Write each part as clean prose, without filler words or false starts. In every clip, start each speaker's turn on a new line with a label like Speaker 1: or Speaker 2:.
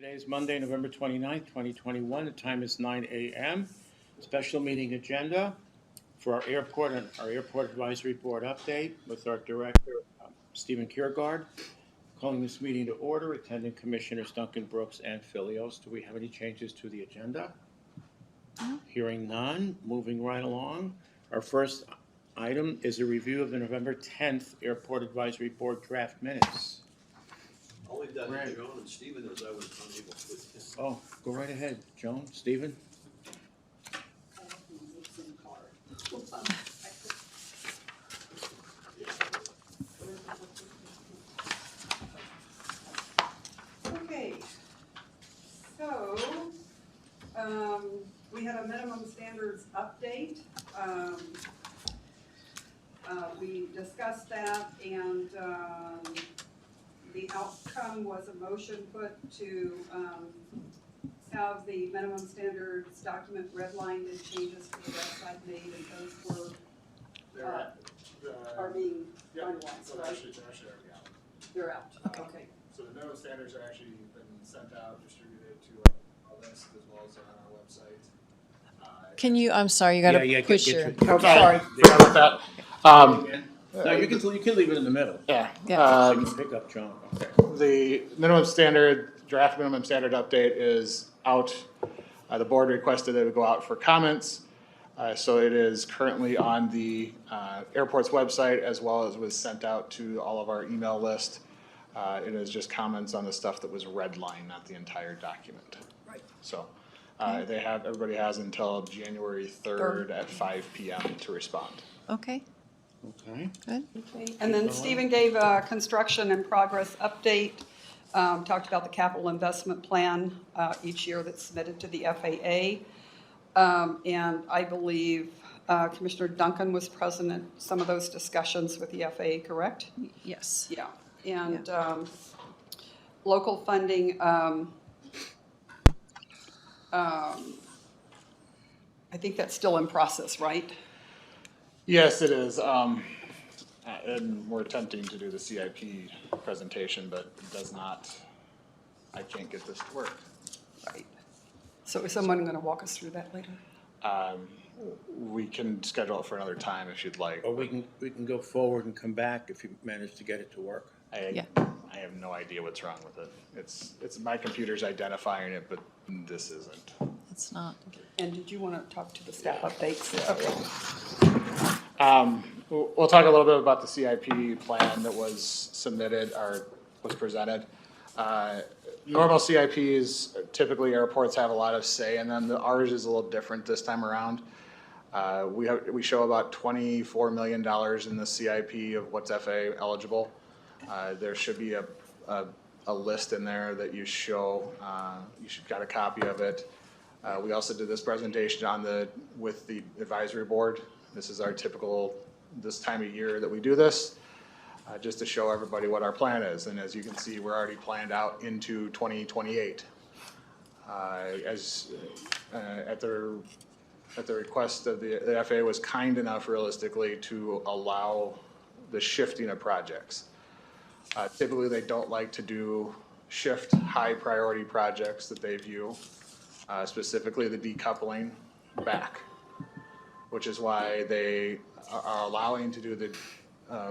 Speaker 1: Today is Monday, November 29th, 2021. The time is 9 a.m. Special meeting agenda for our airport and our airport advisory board update with our director, Stephen Kiergaard. Calling this meeting to order, attending Commissioners Duncan, Brooks, and Filios. Do we have any changes to the agenda? No. Hearing none, moving right along. Our first item is a review of the November 10th Airport Advisory Board draft minutes.
Speaker 2: All we've done is Joan and Stephen, as I was unable to.
Speaker 1: Oh, go right ahead, Joan, Stephen.
Speaker 3: Okay, so we had a minimum standards update. We discussed that, and the outcome was a motion put to have the minimum standards document redlined and changes to the website made, and those are being finalized.
Speaker 4: So they're actually already out.
Speaker 3: They're out. Okay.
Speaker 4: So the minimum standards are actually been sent out, distributed to our list as well as on our website.
Speaker 5: Can you, I'm sorry, you gotta push your.
Speaker 4: Oh, sorry about that.
Speaker 1: No, you can leave it in the middle.
Speaker 4: Yeah.
Speaker 1: So you can pick up Joan. Okay.
Speaker 4: The minimum standard, draft minimum standard update is out. The board requested it would go out for comments. So it is currently on the airport's website, as well as was sent out to all of our email list. It is just comments on the stuff that was redlined, not the entire document.
Speaker 3: Right.
Speaker 4: So everybody has until January 3rd at 5 p.m. to respond.
Speaker 5: Okay,
Speaker 1: Okay.
Speaker 5: good.
Speaker 3: Okay, and then Stephen gave a construction and progress update, talked about the capital investment plan each year that's submitted to the FAA. And I believe Commissioner Duncan was present at some of those discussions with the FAA, correct?
Speaker 5: Yes.
Speaker 3: Yeah, and local funding, I think that's still in process, right?
Speaker 4: Yes, it is. And we're attempting to do the CIP presentation, but it does not, I can't get this to work.
Speaker 3: Right. So is someone going to walk us through that later?
Speaker 4: We can schedule it for another time if you'd like.
Speaker 1: Or we can go forward and come back if you manage to get it to work.
Speaker 4: I have no idea what's wrong with it. It's my computer's identifying it, but this isn't.
Speaker 5: It's not.
Speaker 3: And did you want to talk to the staff updates?
Speaker 4: Okay. We'll talk a little bit about the CIP plan that was submitted or was presented. Normal CIPs, typically airports have a lot of say in them. Ours is a little different this time around. We show about $24 million in the CIP of what's FAA eligible. There should be a list in there that you show. You should got a copy of it. We also did this presentation with the advisory board. This is our typical this time of year that we do this. Just to show everybody what our plan is. And as you can see, we're already planned out into 2028. At the request of the FAA was kind enough realistically to allow the shifting of projects. Typically they don't like to shift high priority projects that they view, specifically the decoupling back, which is why they are allowing to do the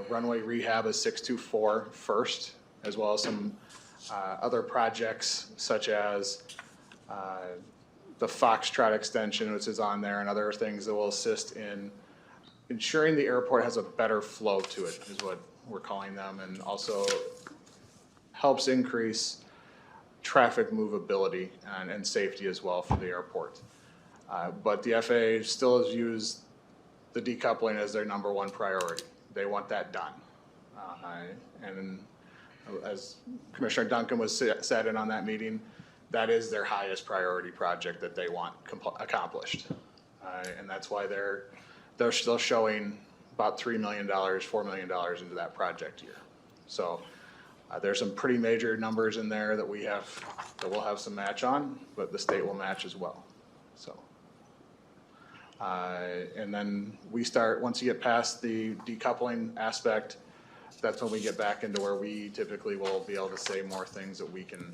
Speaker 4: runway rehab of 624 first, as well as some other projects such as the Foxtrot extension, which is on there, and other things that will assist in ensuring the airport has a better flow to it, is what we're calling them, and also helps increase traffic movability and safety as well for the airport. But the FAA still has used the decoupling as their number one priority. They want that done. And as Commissioner Duncan was said in on that meeting, that is their highest priority project that they want accomplished. And that's why they're still showing about $3 million, $4 million into that project year. So there's some pretty major numbers in there that we'll have some match on, but the state will match as well. So. And then we start, once you get past the decoupling aspect, that's when we get back into where we typically will be able to say more things that we can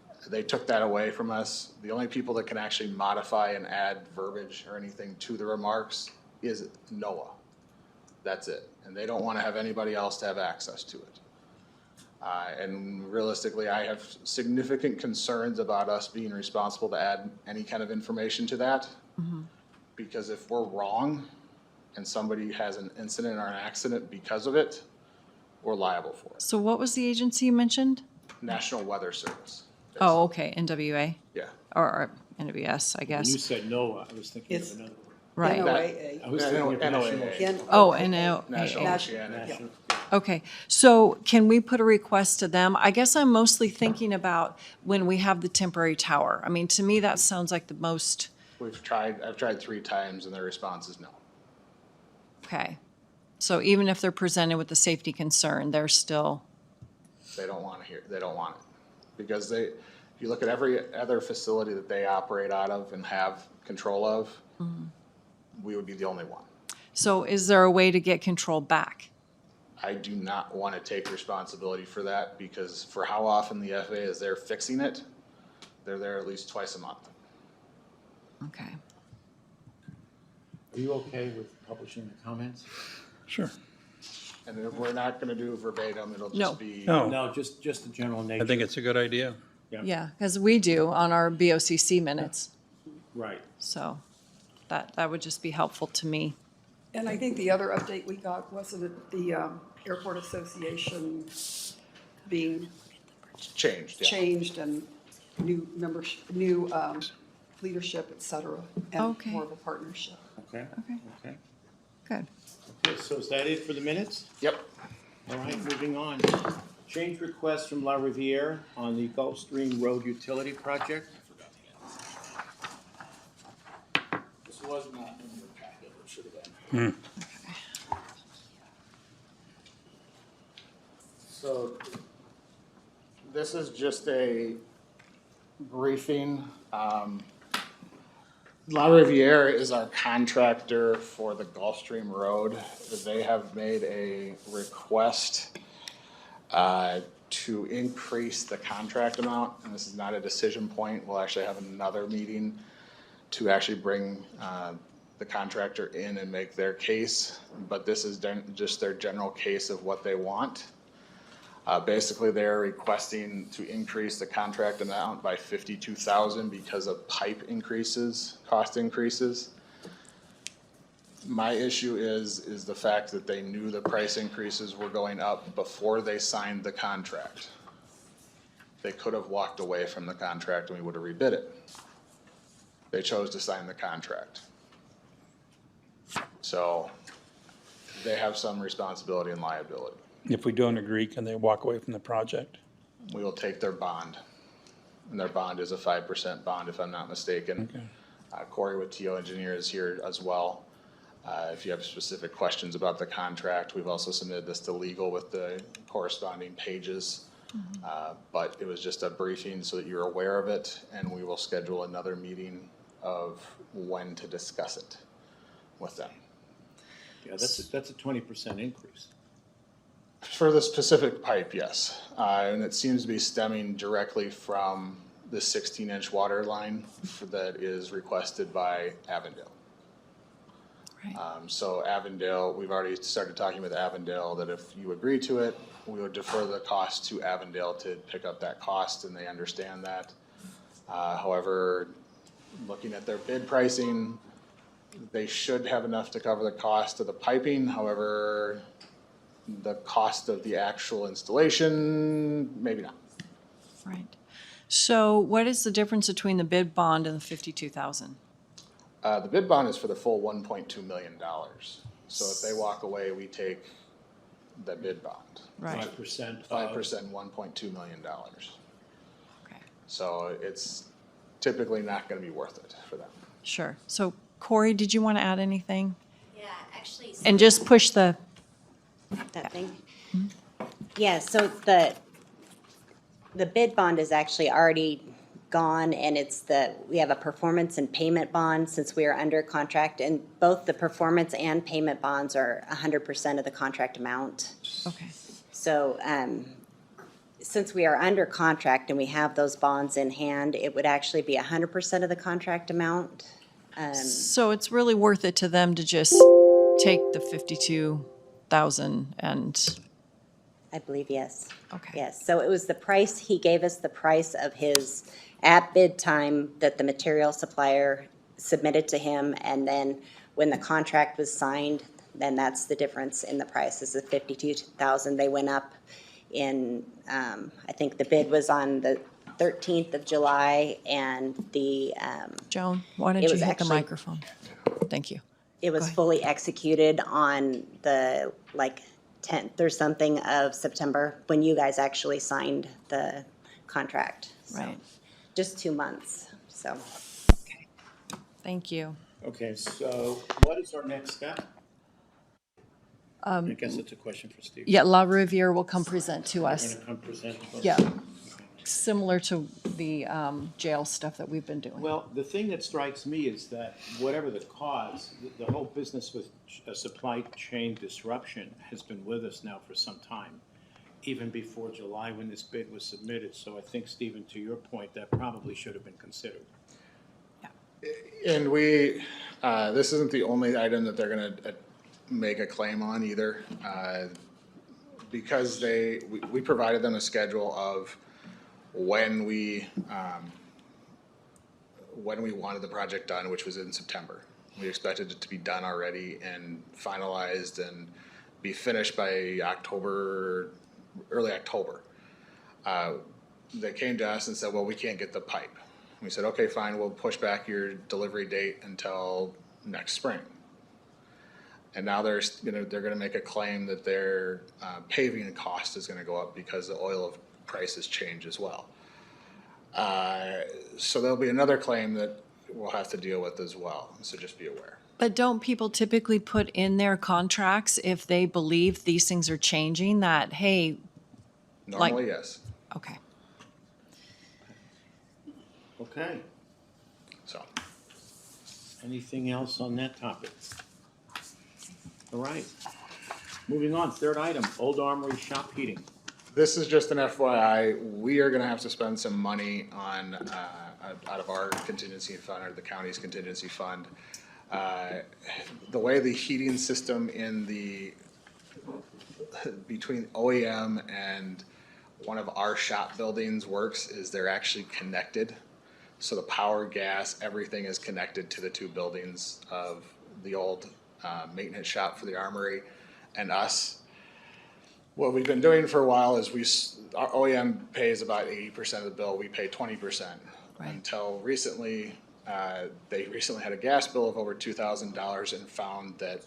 Speaker 4: They took that away from us. The only people that can actually modify and add verbiage or anything to the remarks is NOAA. That's it. And they don't want to have anybody else to have access to it. And realistically, I have significant concerns about us being responsible to add any kind of information to that. Because if we're wrong and somebody has an incident or an accident because of it, we're liable for it.
Speaker 5: So what was the agency you mentioned?
Speaker 4: National Weather Service.
Speaker 5: Oh, okay, NWA,
Speaker 4: Yeah.
Speaker 5: or NWS, I
Speaker 1: When
Speaker 5: guess.
Speaker 1: you said no, I was thinking of
Speaker 3: It's-
Speaker 1: another word.
Speaker 5: Right.
Speaker 3: NOAA.
Speaker 1: I was thinking of
Speaker 4: NOAA.
Speaker 1: national.
Speaker 5: Oh,
Speaker 4: National
Speaker 3: National-
Speaker 4: Oceanic.
Speaker 1: National.
Speaker 5: Okay, so can we put a request to them? I guess I'm mostly thinking about when we have the temporary tower. I mean, to me, that sounds like the most,
Speaker 4: I've tried 3 times and their response is no.
Speaker 5: okay. So even if they're presented with a safety concern, they're still,
Speaker 4: They don't want it. Because if you look at every other facility that they operate out of and have control of, we would be the only one.
Speaker 5: so is there a way to get control back?
Speaker 4: I do not want to take responsibility for that because for how often the FAA is there fixing it, they're there at least twice a month.
Speaker 5: Okay.
Speaker 1: Are you okay with publishing the comments?
Speaker 6: Sure.
Speaker 4: And if we're not going to do verbatim, it'll
Speaker 5: No.
Speaker 4: just be.
Speaker 6: No,
Speaker 1: No, just the general nature.
Speaker 6: I think it's a good idea.
Speaker 5: Yeah, because we do on our BOCC minutes,
Speaker 1: Right.
Speaker 5: so that would just be helpful to me.
Speaker 3: And I think the other update we got, wasn't it the Airport Association being
Speaker 4: Changed, yeah.
Speaker 3: changed and new members, new leadership, et cetera, and
Speaker 5: Okay.
Speaker 3: more of a partnership.
Speaker 1: Okay.
Speaker 5: Okay.
Speaker 1: Okay.
Speaker 5: Good.
Speaker 1: Okay, so is that it for the minutes?
Speaker 4: Yep.
Speaker 1: All right, moving on. Change request from La Riviere on the Gulfstream Road Utility Project.
Speaker 4: This was not in your packet, it should have been. So this is just a briefing. La Riviere is our contractor for the Gulfstream Road. They have made a request to increase the contract amount, and this is not a decision point. We'll actually have another meeting to actually bring the contractor in and make their case, but this is just their general case of what they want. Basically, they're requesting to increase the contract amount by $52,000 because of pipe increases, cost increases. My issue is the fact that they knew the price increases were going up before they signed the contract. They could have walked away from the contract and we would have rebid it. They chose to sign the contract. So they have some responsibility and liability.
Speaker 6: If we don't agree, can they walk away from the project?
Speaker 4: We will take their bond, and their bond is a 5% bond, if I'm not mistaken.
Speaker 6: Okay.
Speaker 4: Corey with TO Engineer is here as well. If you have specific questions about the contract, we've also submitted this to legal with the corresponding pages. But it was just a briefing so that you're aware of it, and we will schedule another meeting of when to discuss it with them.
Speaker 1: Yeah, that's a 20% increase.
Speaker 4: For the specific pipe, yes. And it seems to be stemming directly from the 16-inch water line that is requested by Avondale.
Speaker 5: Right.
Speaker 4: So Avondale, we've already started talking with Avondale that if you agree to it, we would defer the cost to Avondale to pick up that cost, and they understand that. However, looking at their bid pricing, they should have enough to cover the cost of the piping. However, the cost of the actual installation, maybe not.
Speaker 5: Right. So what is the difference between the bid bond and the 52,000?
Speaker 4: The bid bond is for the full $1.2 million. So if they walk away, we take the bid bond.
Speaker 5: Right.
Speaker 1: 5%.
Speaker 4: 5%, $1.2 million.
Speaker 5: Okay.
Speaker 4: So it's typically not gonna be worth it for them.
Speaker 5: Sure. So Corey, did you want to add anything?
Speaker 7: Yeah, actually.
Speaker 5: And just push the,
Speaker 7: That thing? Yeah, so the bid bond is actually already gone, and we have a performance and payment bond since we are under contract, and both the performance and payment bonds are 100% of the contract amount.
Speaker 5: okay.
Speaker 7: So, since we are under contract and we have those bonds in hand, it would actually be 100% of the contract amount.
Speaker 5: So it's really worth it to them to just take the 52,000 and,
Speaker 7: I believe, yes.
Speaker 5: okay.
Speaker 7: Yes, so it was the price, he gave us the price of his, at bid time, that the material supplier submitted to him, and then when the contract was signed, then that's the difference in the price, is the 52,000. They went up in, I think the bid was on the 13th of July, and
Speaker 5: Joan, why don't
Speaker 7: It
Speaker 5: you
Speaker 7: was
Speaker 5: hit the
Speaker 7: actually-
Speaker 5: microphone? Thank you.
Speaker 7: it was
Speaker 5: Go ahead.
Speaker 7: fully executed on the, like, 10th or something of September, when you guys actually signed the contract. So,
Speaker 5: Right.
Speaker 7: just 2 months, so.
Speaker 5: Thank you.
Speaker 1: Okay, so what is our next step? I guess it's a question for Steve.
Speaker 5: Yeah, La Riviere will come present to
Speaker 1: They're
Speaker 5: us.
Speaker 1: gonna come present to us?
Speaker 5: Yeah. Similar to the jail stuff that we've been doing.
Speaker 1: Well, the thing that strikes me is that whatever the cause, the whole business with supply chain disruption has been with us now for some time, even before July when this bid was submitted. So I think, Stephen, to your point, that probably should have been considered.
Speaker 4: And we, this isn't the only item that they're gonna make a claim on either. Because we provided them a schedule of when we wanted the project done, which was in September. We expected it to be done already and finalized and be finished by October, early October. They came to us and said, well, we can't get the pipe. We said, okay, fine, we'll push back your delivery date until next spring. And now they're gonna make a claim that their paving cost is gonna go up because the oil prices change as well. So there'll be another claim that we'll have to deal with as well, so just be aware.
Speaker 5: But don't people typically put in their contracts if they believe these things are changing that, hey,
Speaker 4: Normally, yes,
Speaker 5: okay.
Speaker 1: Okay,
Speaker 4: so.
Speaker 1: anything else on that topic? All right, moving on, third item, Old Armory shop heating.
Speaker 4: This is just an FYI, we are gonna have to spend some money on, out of our contingency fund, or the county's contingency fund. The way the heating system between OEM and one of our shop buildings works is they're actually connected. So the power, gas, everything is connected to the two buildings of the old maintenance shop for the armory and us. What we've been doing for a while is our OEM pays about 80% of the bill, we pay 20%.
Speaker 5: Right.
Speaker 4: Until recently, they recently had a gas bill of over $2,000 and found that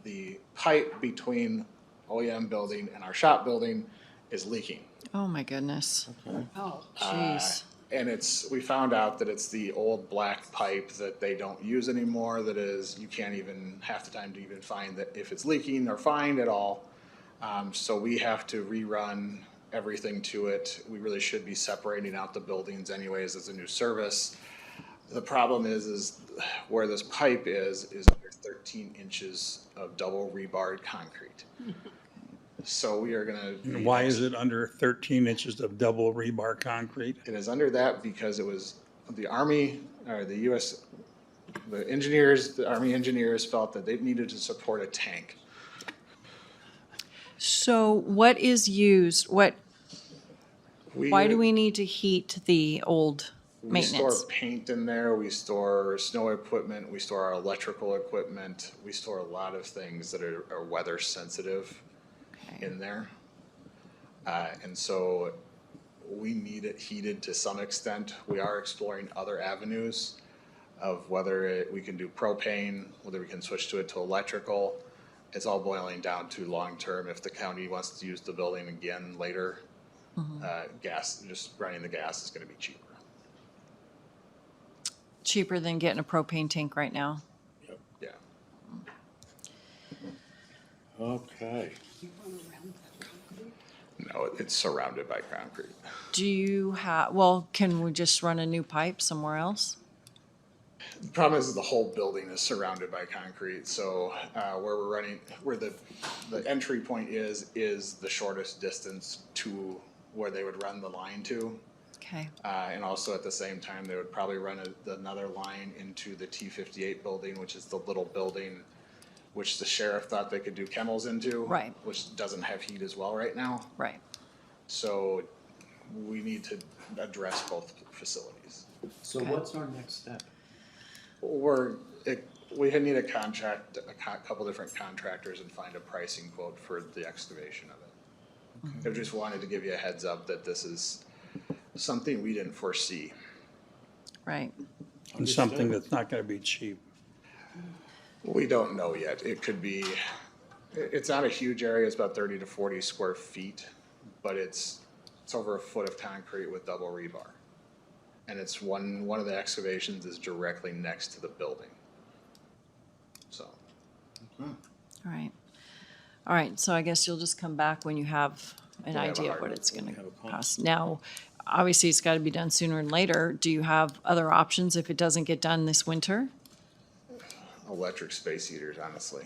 Speaker 4: the pipe between OEM building and our shop building is leaking.
Speaker 5: Oh, my goodness.
Speaker 3: Oh,
Speaker 5: Jeez.
Speaker 4: And we found out that it's the old black pipe that they don't use anymore, that is, you can't even, half the time to even find that if it's leaking or find at all. So we have to rerun everything to it. We really should be separating out the buildings anyways as a new service. The problem is where this pipe is under 13 inches of double rebarred concrete. So we are gonna.
Speaker 6: And why is it under 13 inches of double rebar concrete?
Speaker 4: It is under that because it was the Army, or the US, the Army engineers felt that they needed to support a tank.
Speaker 5: So what is used, why do we need to heat the old
Speaker 4: We store
Speaker 5: maintenance?
Speaker 4: paint in there, we store snow equipment, we store our electrical equipment, we store a lot of things that are weather sensitive in there. And so we need it heated to some extent. We are exploring other avenues of whether we can do propane, whether we can switch to electrical. It's all boiling down to long-term, if the county wants to use the building again later, gas, just running the gas is gonna be cheaper.
Speaker 5: Cheaper than getting a propane tank right now?
Speaker 4: Yeah.
Speaker 1: Okay.
Speaker 4: No, it's surrounded by concrete.
Speaker 5: Do you well, can we just run a new pipe somewhere else?
Speaker 4: The problem is the whole building is surrounded by concrete, so where the entry point is the shortest distance to where they would run the line to.
Speaker 5: Okay,
Speaker 4: And also at the same time, they would probably run another line into the T-58 building, which is the little building which the sheriff thought they could do kennels into.
Speaker 5: Right.
Speaker 4: Which doesn't have heat as well right now.
Speaker 5: right.
Speaker 4: So we need to address both facilities.
Speaker 1: So
Speaker 5: Okay.
Speaker 1: what's our next step?
Speaker 4: We need a contract, couple different contractors and find a pricing quote for the excavation of it. I just wanted to give you a heads up that this is something we didn't foresee.
Speaker 5: Right,
Speaker 6: And something that's not gonna be cheap.
Speaker 4: We don't know yet. It could be, it's not a huge area, it's about 30 to 40 square feet, but it's over a foot of concrete with double rebar. And it's one of the excavations is directly next to the building. So,
Speaker 5: all right. All right, so I guess you'll just come back when you have an
Speaker 4: When I have a
Speaker 5: idea of
Speaker 4: hard
Speaker 5: what
Speaker 4: number,
Speaker 5: it's gonna
Speaker 1: have a cost.
Speaker 5: cost. Now, obviously, it's gotta be done sooner than later. Do you have other options if it doesn't get done this winter?
Speaker 4: electric space heaters, honestly.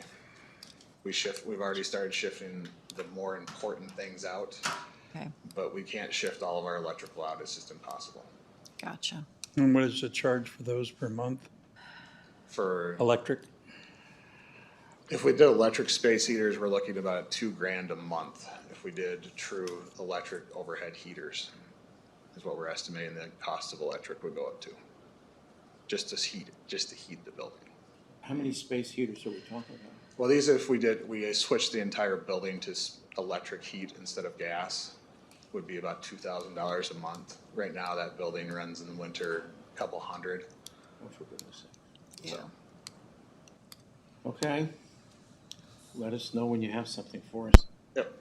Speaker 4: We've already started shifting the more important things out,
Speaker 5: Okay,
Speaker 4: but we can't shift all of our electrical out. It's just impossible.
Speaker 5: gotcha.
Speaker 6: And what is the charge for those per month?
Speaker 4: For,
Speaker 6: Electric?
Speaker 4: if we did electric space heaters, we're looking at about $2,000 a month. If we did true electric overhead heaters, is what we're estimating the cost of electric would go up to. Just to heat the building.
Speaker 1: How many space heaters are we talking about?
Speaker 4: Well, we switched the entire building to electric heat instead of gas, would be about $2,000 a month. Right now, that building runs in the winter a couple hundred,
Speaker 1: Oh, for goodness sake.
Speaker 4: so.
Speaker 1: Okay. Let us know when you have something for us.
Speaker 4: Yep.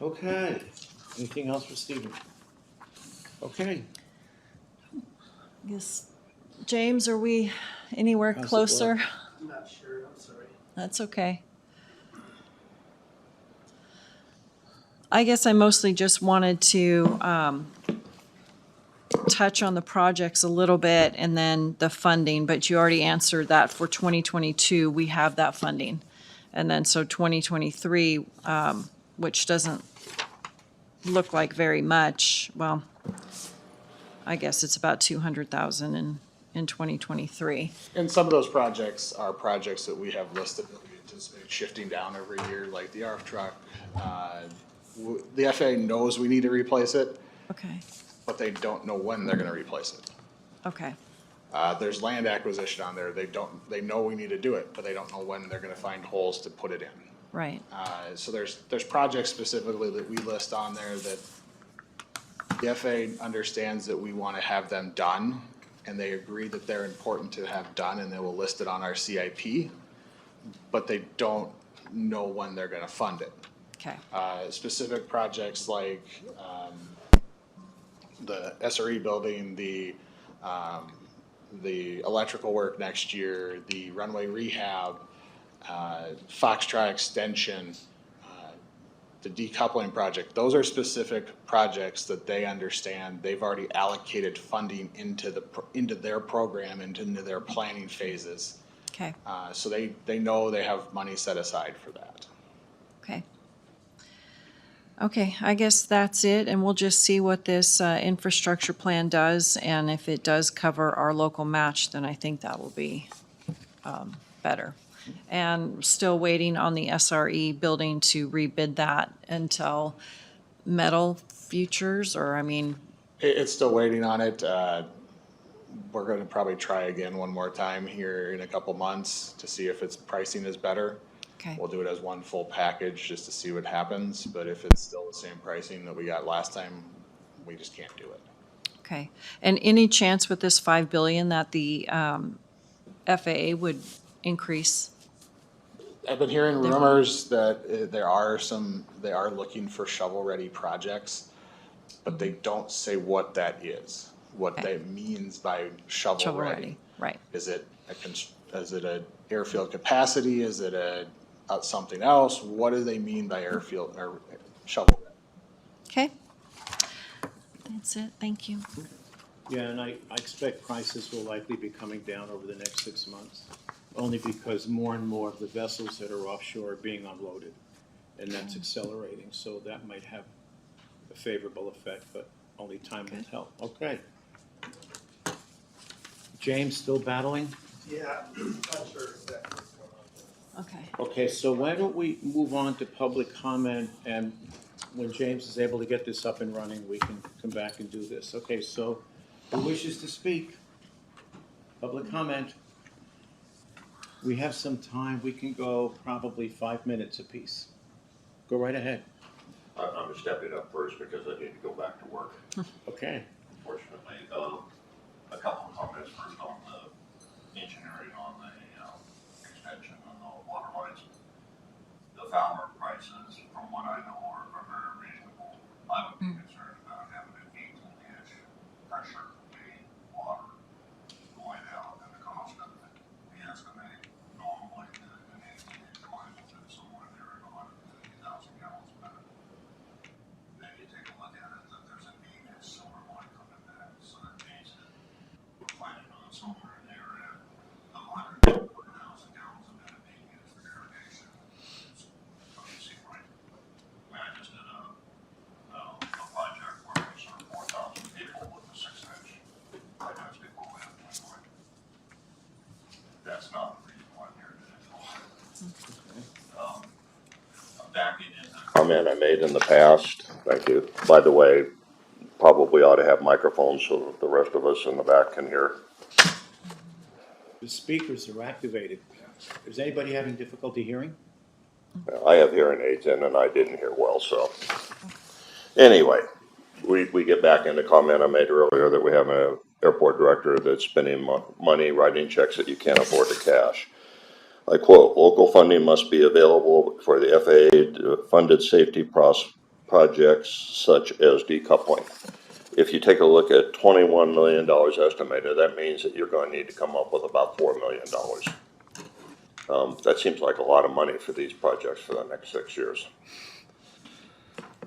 Speaker 1: Okay. Anything else for Stephen? Okay.
Speaker 5: Yes. James, are we anywhere
Speaker 1: How's it
Speaker 5: closer?
Speaker 1: look?
Speaker 2: I'm not sure, I'm sorry.
Speaker 5: That's okay. I guess I mostly just wanted to touch on the projects a little bit and then the funding, but you already answered that for 2022, we have that funding. And then so 2023, which doesn't look like very much, well, I guess it's about 200,000 in 2023.
Speaker 4: And some of those projects are projects that we have listed that we anticipate shifting down every year, like the ARF truck. The FAA knows we need to replace it,
Speaker 5: Okay,
Speaker 4: but they don't know when they're gonna replace it.
Speaker 5: okay,
Speaker 4: There's land acquisition on there, they know we need to do it, but they don't know when they're gonna find holes to put it in.
Speaker 5: right,
Speaker 4: So there's projects specifically that we list on there that the FAA understands that we wanna have them done, and they agree that they're important to have done, and they will list it on our CIP, but they don't know when they're gonna fund it.
Speaker 5: okay,
Speaker 4: Specific projects like, the SRE building, the electrical work next year, the runway rehab, Foxtrot extension, the decoupling project, those are specific projects that they understand, they've already allocated funding into their program, into their planning phases.
Speaker 5: okay,
Speaker 4: So they know they have money set aside for that.
Speaker 5: okay. Okay, I guess that's it, and we'll just see what this infrastructure plan does, and if it does cover our local match, then I think that will be better. And still waiting on the SRE building to rebid that until Metal Futures, or I mean,
Speaker 4: It's still waiting on it. We're gonna probably try again one more time here in a couple months to see if its pricing is better.
Speaker 5: okay,
Speaker 4: We'll do it as one full package just to see what happens, but if it's still the same pricing that we got last time, we just can't do it.
Speaker 5: okay. And any chance with this 5 billion that the FAA would increase?
Speaker 4: I've been hearing rumors that they are looking for shovel-ready projects, but they don't say what that is, what
Speaker 5: Okay.
Speaker 4: that means by shovel-ready.
Speaker 5: Shovel-ready, right,
Speaker 4: Is it a airfield capacity? Is it something else? What do they mean by airfield or shovel?
Speaker 5: okay. That's it, thank you.
Speaker 1: Yeah, and I expect prices will likely be coming down over the next 6 months, only because more and more of the vessels that are offshore are being unloaded, and that's accelerating, so that might have a favorable effect, but only time will tell. Okay. James, still battling?
Speaker 6: Yeah, not sure exactly what's going on.
Speaker 5: Okay.
Speaker 1: Okay, so why don't we move on to public comment, and when James is able to get this up and running, we can come back and do this. Okay, so who wishes to speak? Public comment. We have some time. We can go probably 5 minutes apiece. Go right ahead.
Speaker 8: I'm stepping up first because I need to go back to work,
Speaker 1: Okay.
Speaker 8: fortunately. A couple of comments first on the engineering on the extension on the water lines. The Fowler prices, from what I know, are very reasonable. I would be concerned about having an 18-inch pressure main water going out and the cost of it. We estimate normally that an 18-inch line will fit somewhere near 150,000 gallons a minute. Then you take a look at it, that there's an 8-inch silver line coming back, so that means that we're planning on somewhere in there at 140,000 gallons a minute being used for irrigation. It's obviously right. I just did a project where we served 4,000 people with a 6-inch high-density flow line. That's not the reason why I'm here today. Backing in the comment I made in the past, thank you. By the way, probably ought to have microphones so that the rest of us in the back can hear.
Speaker 1: The speakers are activated. Is anybody having difficulty hearing?
Speaker 8: I have hearing aids in and I didn't hear well, so. Anyway, we get back in the comment I made earlier that we have an airport director that's spending money writing checks that you can't afford to cash. I quote, "Local funding must be available for the FAA funded safety projects such as decoupling." If you take a look at $21 million estimated, that means that you're going to need to come up with about $4 million. That seems like a lot of money for these projects for the next 6 years.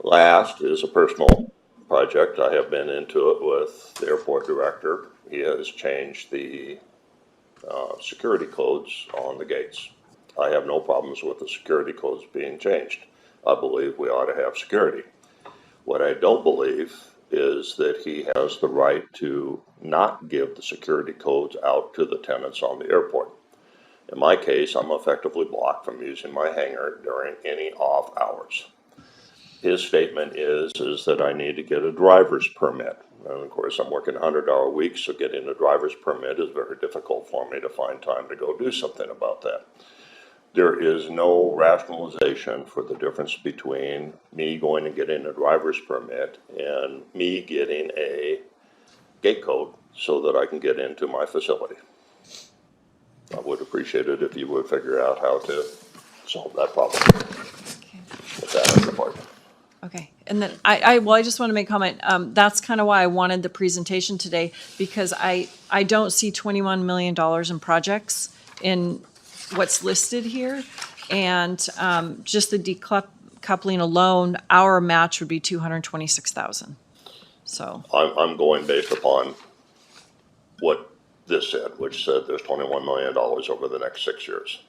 Speaker 8: Last is a personal project. I have been into it with the airport director. He has changed the security codes on the gates. I have no problems with the security codes being changed. I believe we ought to have security. What I don't believe is that he has the right to not give the security codes out to the tenants on the airport. In my case, I'm effectively blocked from using my hangar during any off hours. His statement is that I need to get a driver's permit. And of course, I'm working 100-hour weeks, so getting a driver's permit is very difficult for me to find time to go do something about that. There is no rationalization for the difference between me going and getting a driver's permit and me getting a gate code so that I can get into my facility. I would appreciate it if you would figure out how to solve that problem. With that, I'm departing.
Speaker 5: Okay, and then I just want to make a comment. That's kind of why I wanted the presentation today, because I don't see $21 million in projects in what's listed here. And just the decoupling alone, our match would be $226,000. So,
Speaker 8: I'm going based upon what this said, which said there's $21 million over the next 6 years.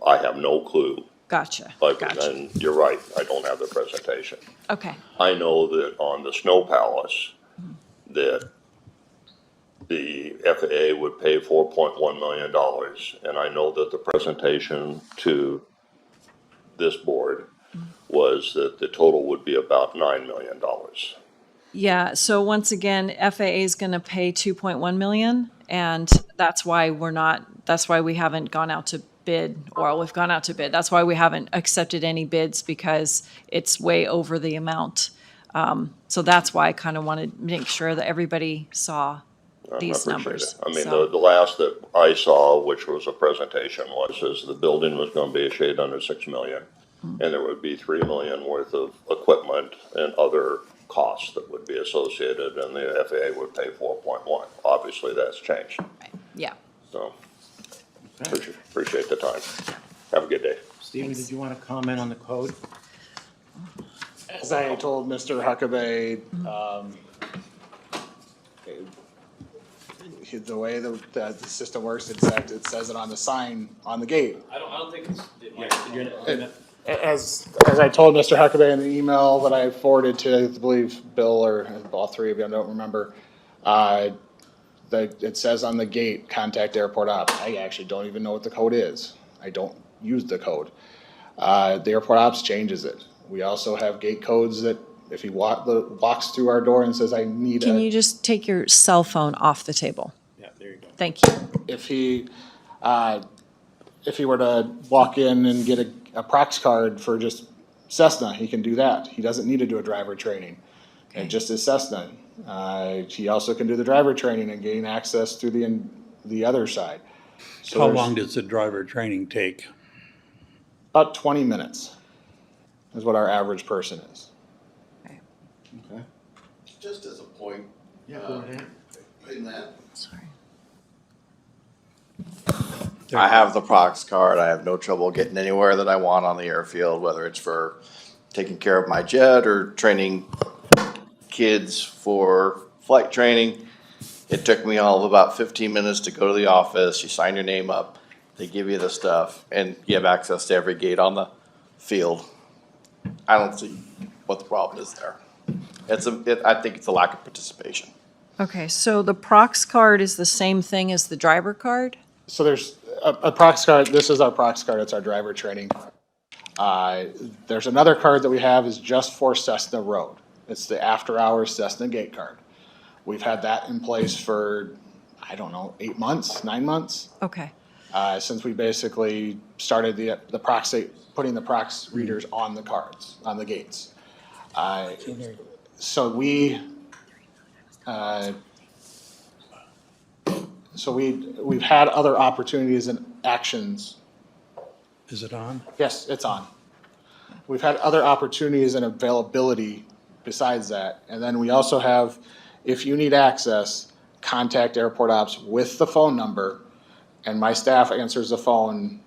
Speaker 8: I have no clue.
Speaker 5: gotcha.
Speaker 8: And you're right, I don't have the presentation.
Speaker 5: Okay,
Speaker 8: I know that on the Snow Palace, that the FAA would pay $4.1 million. And I know that the presentation to this board was that the total would be about $9 million.
Speaker 5: yeah, so once again, FAA is going to pay 2.1 million, and that's why we haven't gone out to bid, or we've gone out to bid. That's why we haven't accepted any bids, because it's way over the amount. So that's why I kind of wanted to make sure that everybody saw these numbers.
Speaker 8: I mean,
Speaker 5: So-
Speaker 8: the last that I saw, which was a presentation, is the building was going to be a shade under $6 million. And there would be $3 million worth of equipment and other costs that would be associated, and the FAA would pay 4.1. Obviously, that's changed.
Speaker 5: Right. Yeah.
Speaker 8: So, appreciate the time. Have a good day.
Speaker 1: Stephen, did you want to comment on the code?
Speaker 4: As I told Mr. Huckabee, the way the system works, it says it on the sign on the gate.
Speaker 2: I don't think it's,
Speaker 1: Yeah,
Speaker 4: As I told Mr. Huckabee in the email that I forwarded to, I believe, Bill or all three of you, I don't remember, it says on the gate, contact airport ops. I actually don't even know what the code is. I don't use the code. The airport ops changes it. We also have gate codes that if he walks through our door and says, I need
Speaker 5: Can you just take your cell phone off the table?
Speaker 1: Yeah, there you go.
Speaker 5: Thank you.
Speaker 4: if he were to walk in and get a Prox card for just Cessna, he can do that. He doesn't need to do a driver training.
Speaker 5: Okay.
Speaker 4: And just as Cessna, he also can do the driver training and gain access through the other side. So
Speaker 6: How
Speaker 4: there's
Speaker 6: long does the driver training take?
Speaker 4: about 20 minutes is what our average person is.
Speaker 1: Okay.
Speaker 2: Just as a point.
Speaker 1: Yeah, go ahead.
Speaker 2: In that,
Speaker 5: Sorry.
Speaker 9: I have the Prox card. I have no trouble getting anywhere that I want on the airfield, whether it's for taking care of my jet or training kids for flight training. It took me all of about 15 minutes to go to the office. You sign your name up, they give you the stuff, and you have access to every gate on the field. I don't see what the problem is there. I think it's a lack of participation.
Speaker 5: Okay, so the Prox card is the same thing as the driver card?
Speaker 4: So there's a Prox card. This is our Prox card. It's our driver training. There's another card that we have is just for Cessna Road. It's the after hours Cessna gate card. We've had that in place for, I don't know, 8 months, 9 months,
Speaker 5: Okay,
Speaker 4: since we basically started the Prox, putting the Prox readers on the cards, on the gates. So we've had other opportunities and actions.
Speaker 6: Is it on?
Speaker 4: Yes, it's on. We've had other opportunities and availability besides that. And then we also have, if you need access, contact airport ops with the phone number, and my staff answers the phone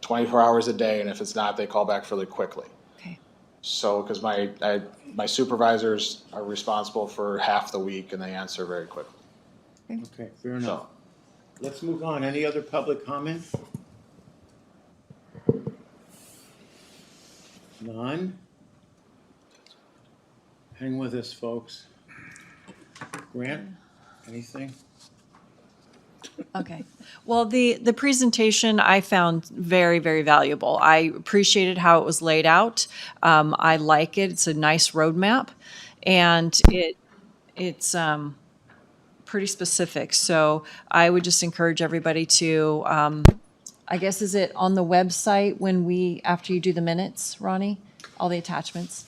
Speaker 4: 24 hours a day, and if it's not, they call back fairly quickly.
Speaker 5: okay.
Speaker 4: So, because my supervisors are responsible for half the week, and they answer very quickly.
Speaker 1: Okay, fair enough. Let's move on. Any other public comment? None? Hang with us, folks. Grant, anything?
Speaker 5: Okay. Well, the presentation I found very, very valuable. I appreciated how it was laid out. I like it. It's a nice roadmap, and it's pretty specific. So I would just encourage everybody to, I guess, is it on the website after you do the minutes, Ronnie? All the attachments?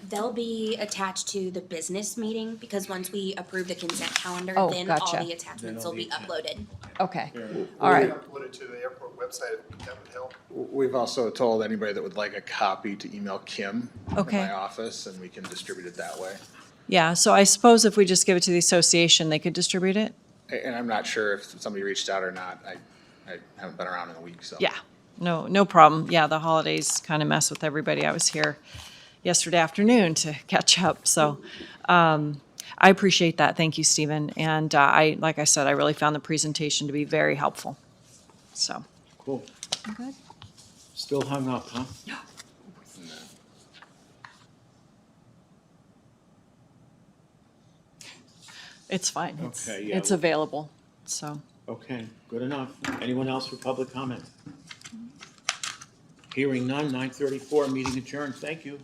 Speaker 10: They'll be attached to the business meeting, because once we approve the consent calendar,
Speaker 5: Oh,
Speaker 10: then
Speaker 5: gotcha.
Speaker 10: all the attachments will be uploaded.
Speaker 5: Okay. All right.
Speaker 11: Upload it to the airport website, that would help.
Speaker 4: We've also told anybody that would like a copy to email Kim in
Speaker 5: Okay.
Speaker 4: my office, and we can distribute it that way.
Speaker 5: Yeah, so I suppose if we just give it to the association, they could distribute it?
Speaker 4: And I'm not sure if somebody reached out or not. I haven't been around in a week, so.
Speaker 5: Yeah, no problem. Yeah, the holidays kind of mess with everybody. I was here yesterday afternoon to catch up, so I appreciate that. Thank you, Stephen. And like I said, I really found the presentation to be very helpful. So,
Speaker 1: Cool.
Speaker 5: good.
Speaker 1: Still hung up, huh?
Speaker 5: It's fine.
Speaker 1: Okay, yeah.
Speaker 5: It's available, so.
Speaker 1: Okay, good enough. Anyone else for public comment? Hearing none, 9:34, meeting adjourned. Thank you.